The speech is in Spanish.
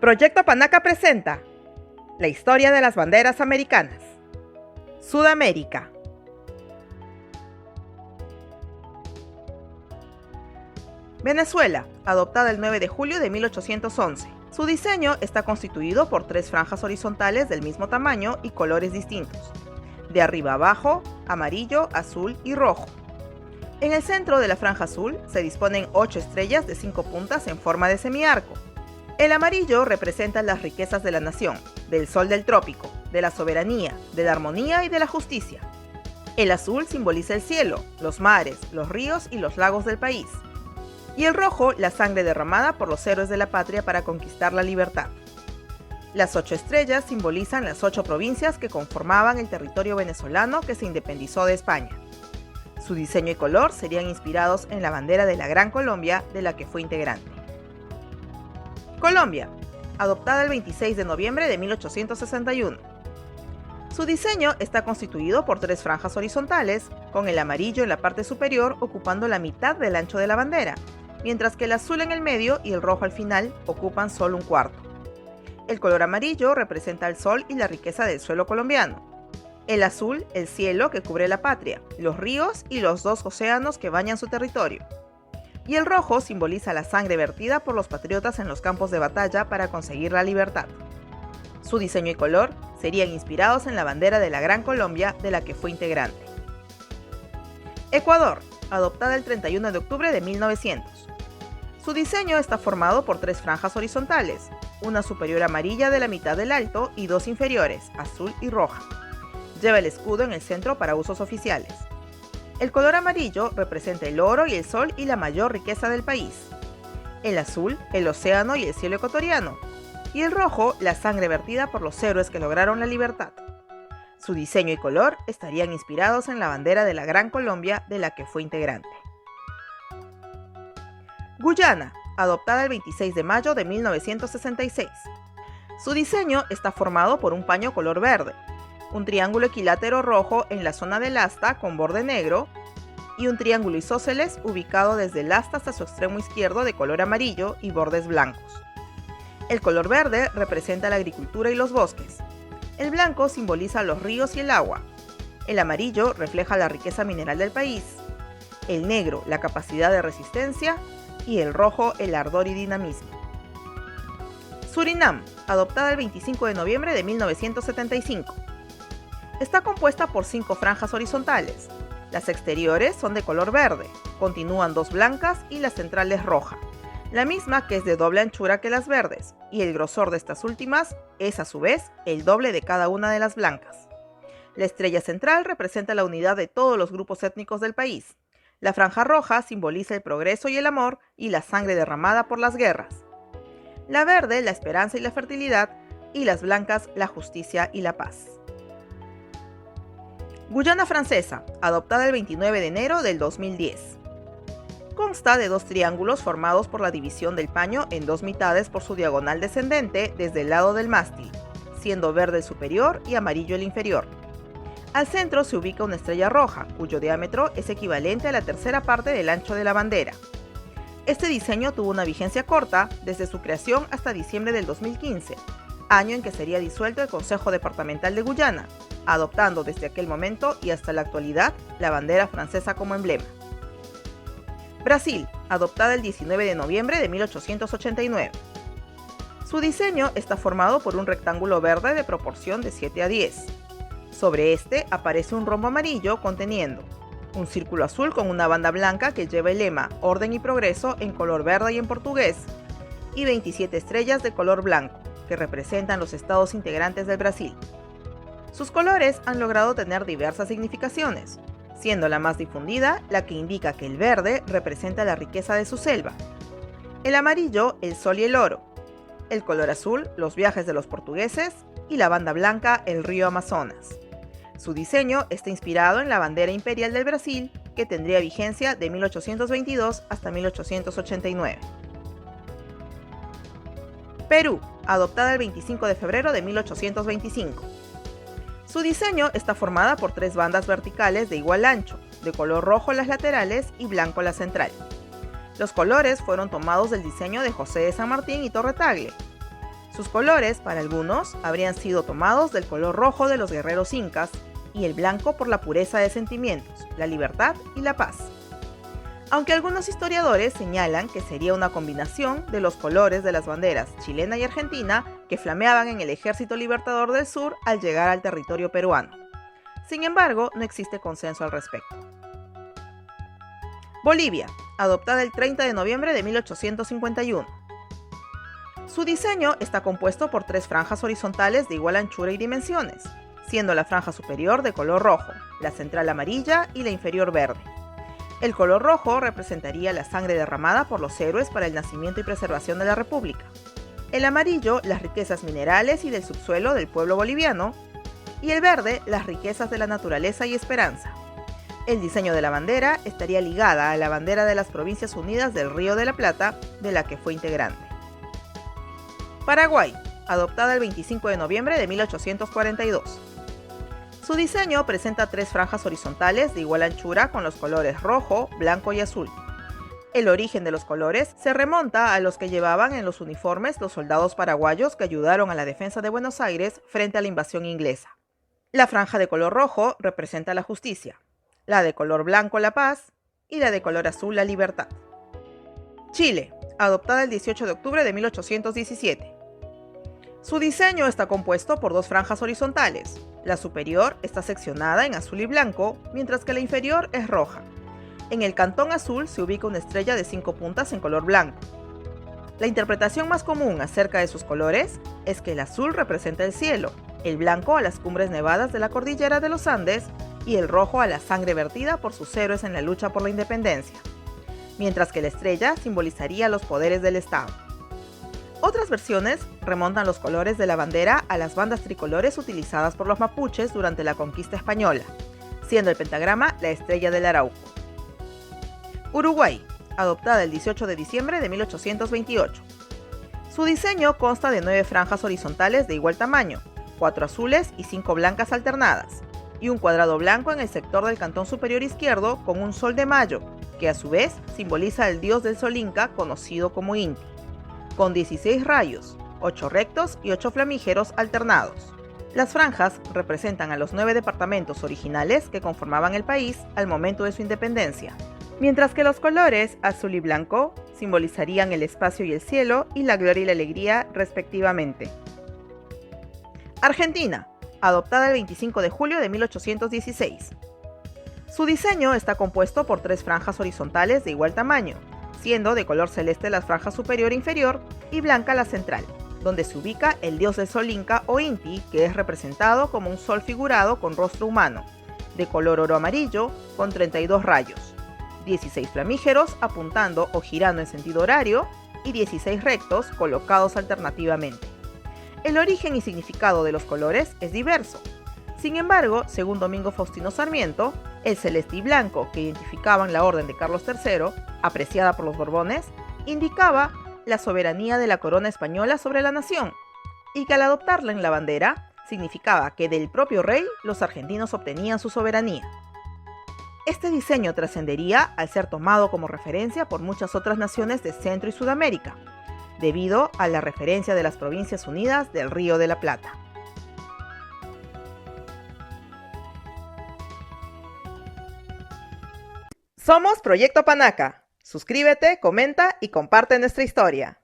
Proyecto Panaca presenta la historia de las banderas americanas. Sudamérica. Venezuela, adoptada el 9 de julio de 1811. Su diseño está constituido por 3 franjas horizontales del mismo tamaño y colores distintos. De arriba a abajo, amarillo, azul y rojo. En el centro de la franja azul se disponen 8 estrellas de 5 puntas en forma de semiarco. El amarillo representa las riquezas de la nación, del sol del trópico, de la soberanía, de la armonía y de la justicia. El azul simboliza el cielo, los mares, los ríos y los lagos del país. Y el rojo, la sangre derramada por los héroes de la patria para conquistar la libertad. Las 8 estrellas simbolizan las 8 provincias que conformaban el territorio venezolano que se independizó de España. Su diseño y color serían inspirados en la bandera de la Gran Colombia, de la que fue integrante. Colombia, adoptada el 26 de noviembre de 1861. Su diseño está constituido por 3 franjas horizontales, con el amarillo en la parte superior ocupando la mitad del ancho de la bandera, mientras que el azul en el medio y el rojo al final ocupan solo un cuarto. El color amarillo representa el sol y la riqueza del suelo colombiano. El azul, el cielo que cubre la patria, los ríos y los 2 océanos que bañan su territorio. Y el rojo simboliza la sangre vertida por los patriotas en los campos de batalla para conseguir la libertad. Su diseño y color serían inspirados en la bandera de la Gran Colombia, de la que fue integrante. Ecuador, adoptada el 31 de octubre de 1900. Su diseño está formado por 3 franjas horizontales, una superior amarilla de la mitad del alto y 2 inferiores, azul y roja. Lleva el escudo en el centro para usos oficiales. El color amarillo representa el oro y el sol y la mayor riqueza del país. El azul, el océano y el cielo ecuatoriano. Y el rojo, la sangre vertida por los héroes que lograron la libertad. Su diseño y color estarían inspirados en la bandera de la Gran Colombia, de la que fue integrante. Guyana, adoptada el 26 de mayo de 1966. Su diseño está formado por un paño color verde, un triángulo equilátero rojo en la zona del asta con borde negro y un triángulo isósceles ubicado desde el asta hasta su extremo izquierdo de color amarillo y bordes blancos. El color verde representa la agricultura y los bosques. El blanco simboliza los ríos y el agua. El amarillo refleja la riqueza mineral del país. El negro, la capacidad de resistencia. Y el rojo, el ardor y dinamismo. Surinam, adoptada el 25 de noviembre de 1975. Está compuesta por 5 franjas horizontales. Las exteriores son de color verde, continúan 2 blancas y la central es roja, la misma que es de doble anchura que las verdes, y el grosor de estas últimas es a su vez el doble de cada una de las blancas. La estrella central representa la unidad de todos los grupos étnicos del país. La franja roja simboliza el progreso y el amor y la sangre derramada por las guerras. La verde, la esperanza y la fertilidad, y las blancas, la justicia y la paz. Guyana Francesa, adoptada el 29 de enero del 2010. Consta de 2 triángulos formados por la división del paño en 2 mitades por su diagonal descendente desde el lado del mástil, siendo verde el superior y amarillo el inferior. Al centro se ubica una estrella roja, cuyo diámetro es equivalente a la tercera parte del ancho de la bandera. Este diseño tuvo una vigencia corta desde su creación hasta diciembre del 2015, año en que sería disuelto el Consejo Departamental de Guyana, adoptando desde aquel momento y hasta la actualidad la bandera francesa como emblema. Brasil, adoptada el 19 de noviembre de 1889. Su diseño está formado por un rectángulo verde de proporción de 7:10. Sobre este aparece un rombo amarillo conteniendo un círculo azul con una banda blanca que lleva el lema Orden y Progreso en color verde y en portugués, y 27 estrellas de color blanco, que representan los estados integrantes del Brasil. Sus colores han logrado tener diversas significaciones, siendo la más difundida la que indica que el verde representa la riqueza de su selva, el amarillo el sol y el oro, el color azul los viajes de los portugueses y la banda blanca el río Amazonas. Su diseño está inspirado en la bandera imperial del Brasil, que tendría vigencia de 1822 hasta 1889. Perú, adoptada el 25 de febrero de 1825. Su diseño está formada por 3 bandas verticales de igual ancho, de color rojo las laterales y blanco la central. Los colores fueron tomados del diseño de José de San Martín y Torre Tagle. Sus colores, para algunos, habrían sido tomados del color rojo de los guerreros incas y el blanco por la pureza de sentimientos, la libertad y la paz. Aunque algunos historiadores señalan que sería una combinación de los colores de las banderas chilena y argentina que flameaban en el Ejército Libertador del Sur al llegar al territorio peruano. Sin embargo, no existe consenso al respecto. Bolivia, adoptada el 30 de noviembre de 1851. Su diseño está compuesto por 3 franjas horizontales de igual anchura y dimensiones, siendo la franja superior de color rojo, la central amarilla y la inferior verde. El color rojo representaría la sangre derramada por los héroes para el nacimiento y preservación de la República. El amarillo, las riquezas minerales y del subsuelo del pueblo boliviano. Y el verde, las riquezas de la naturaleza y esperanza. El diseño de la bandera estaría ligada a la bandera de las Provincias Unidas del Río de la Plata, de la que fue integrante. Paraguay, adoptada el 25 de noviembre de 1842. Su diseño presenta 3 franjas horizontales de igual anchura con los colores rojo, blanco y azul. El origen de los colores se remonta a los que llevaban en los uniformes los soldados paraguayos que ayudaron a la defensa de Buenos Aires frente a la invasión inglesa. La franja de color rojo representa la justicia, la de color blanco la paz y la de color azul la libertad. Chile, adoptada el 18 de octubre de 1817. Su diseño está compuesto por 2 franjas horizontales. La superior está seccionada en azul y blanco, mientras que la inferior es roja. En el cantón azul se ubica una estrella de 5 puntas en color blanco. La interpretación más común acerca de sus colores es que el azul representa el cielo, el blanco a las cumbres nevadas de la cordillera de los Andes y el rojo a la sangre vertida por sus héroes en la lucha por la independencia, mientras que la estrella simbolizaría los poderes del Estado. Otras versiones remontan los colores de la bandera a las bandas tricolores utilizadas por los mapuches durante la conquista española, siendo el pentagrama la estrella del Arauco. Uruguay, adoptada el 18 de diciembre de 1828. Su diseño consta de 9 franjas horizontales de igual tamaño, 4 azules y 5 blancas alternadas, y un cuadrado blanco en el sector del cantón superior izquierdo con un sol de mayo, que a su vez simboliza al dios del sol inca conocido como Inti, con 16 rayos, 8 rectos y 8 flamígeros alternados. Las franjas representan a los 9 departamentos originales que conformaban el país al momento de su independencia, mientras que los colores azul y blanco simbolizarían el espacio y el cielo y la gloria y la alegría respectivamente. Argentina, adoptada el 25 de julio de 1816. Su diseño está compuesto por 3 franjas horizontales de igual tamaño, siendo de color celeste la franja superior e inferior y blanca la central, donde se ubica el dios del sol inca o Inti, que es representado como un sol figurado con rostro humano, de color oro amarillo con 32 rayos, 16 flamígeros apuntando o girando en sentido horario y 16 rectos colocados alternativamente. El origen y significado de los colores es diverso. Sin embargo, según Domingo Faustino Sarmiento, el celeste y blanco que identificaban la orden de Carlos III, apreciada por los Borbones, indicaba la soberanía de la corona española sobre la nación, y que al adoptarla en la bandera, significaba que del propio rey los argentinos obtenían su soberanía. Este diseño trascendería al ser tomado como referencia por muchas otras naciones de Centro y Sudamérica, debido a la referencia de las Provincias Unidas del Río de la Plata. Somos Proyecto Panaca. Suscríbete, comenta y comparte nuestra historia.